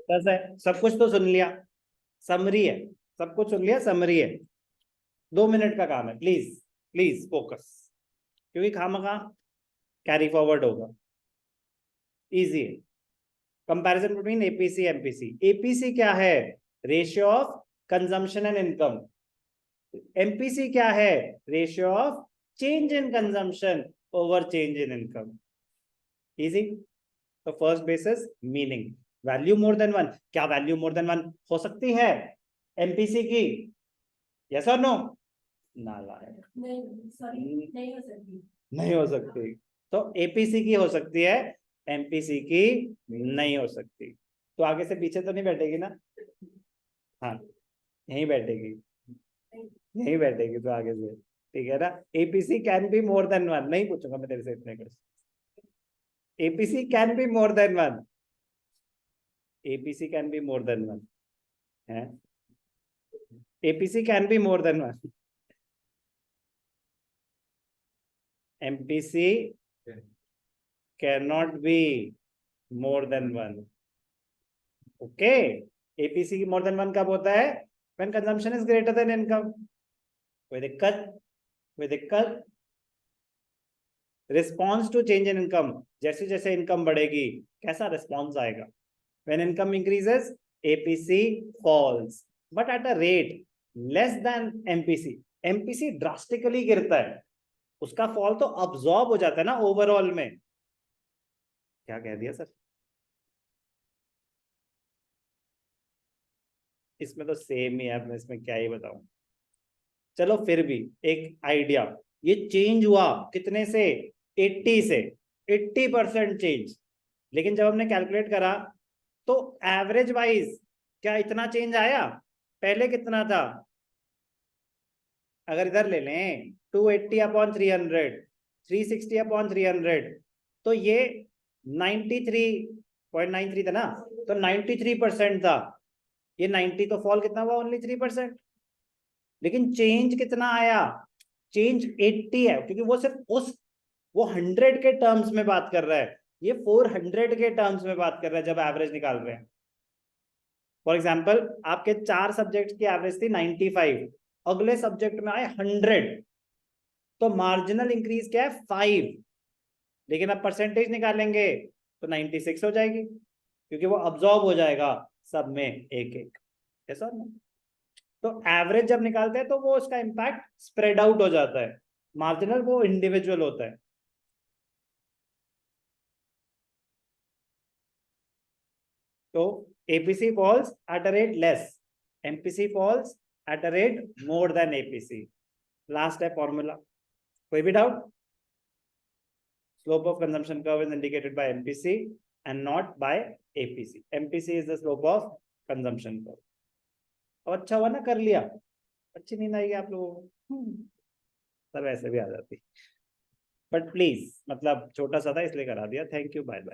10 है। सब कुछ तो सुन लिया, समरी है, सब कुछ सुन लिया, समरी है। 2 मिनट का काम है, प्लीज प्लीज फोकस, क्योंकि खामखा कैरी फॉरवर्ड होगा। इजी है। Comparison between APC MPC. APC क्या है? Ratio of consumption and income. MPC क्या है? Ratio of change in consumption over change in income. Easy. तो first basis meaning, value more than one. क्या value more than one हो सकती है MPC की? यस और नो? नालायक, नहीं हो सकती। नहीं हो सकती। तो एपीसी की हो सकती है, एमपीसी की नहीं हो सकती। तो आगे से पीछे तो नहीं बैठेगी ना? हाँ, यहीं बैठेगी, यहीं बैठेगी तो आगे से, ठीक है ना? APC can be more than one. नहीं पूछूंगा मैं तेरे से इतने question. APC can be more than one. APC can be more than one है। APC can be more than one. MPC can not be more than one. Okay. APC की more than one कब होता है? When consumption is greater than income. कोई दिक्कत? कोई दिक्कत? Response to change in income, जैसे जैसे इनकम बढ़ेगी कैसा रिस्पॉन्स आएगा? When income increases APC falls, but at a rate less than MPC. MPC drastically गिरता है, उसका फॉल तो अब्सॉर्ब हो जाता है ना ओवरऑल में। क्या कह दिया सर? इसमें तो सेम ही है, मैं इसमें क्या ही बताऊं। चलो फिर भी एक आइडिया, ये चेंज हुआ कितने से? 80 से। 80% चेंज। लेकिन जब हमने कैलकुलेट करा तो एवरेज वाइज क्या इतना चेंज आया? पहले कितना था? अगर इधर ले लें 280 अपॉन 300, 360 अपॉन 300, तो ये 93.93 था ना? तो 93% था। ये 90 तो फॉल कितना हुआ? ओनली 3%। लेकिन चेंज कितना आया? चेंज 80 है, क्योंकि वो सिर्फ उस वो 100 के टर्म्स में बात कर रहा है, ये 400 के टर्म्स में बात कर रहा है जब एवरेज निकाल रहे हैं। फॉर एग्जाम्पल, आपके 4 सब्जेक्ट की एवरेज थी 95, अगले सब्जेक्ट में आए 100, तो मार्जिनल इंक्रीज क्या है? 5। लेकिन अब परसेंटेज निकालेंगे तो 96 हो जाएगी, क्योंकि वो अब्सॉर्ब हो जाएगा सब में एक एक। ऐसा ना? तो एवरेज जब निकालते हैं तो वो उसका इम्पैक्ट स्प्रेड आउट हो जाता है, मार्जिनल वो इंडिविजुअल होता है। तो APC falls at a rate less, MPC falls at a rate more than APC. Last है फॉर्मूला, कोई भी doubt? slope of consumption curve is indicated by MPC and not by APC. MPC is the slope of consumption curve. और अच्छा हुआ ना कर लिया, अच्छी नींद आएगी आप लोगों को, सब ऐसे भी आ जाती। बट प्लीज, मतलब छोटा सा था इसलिए करा दिया। Thank you, bye bye.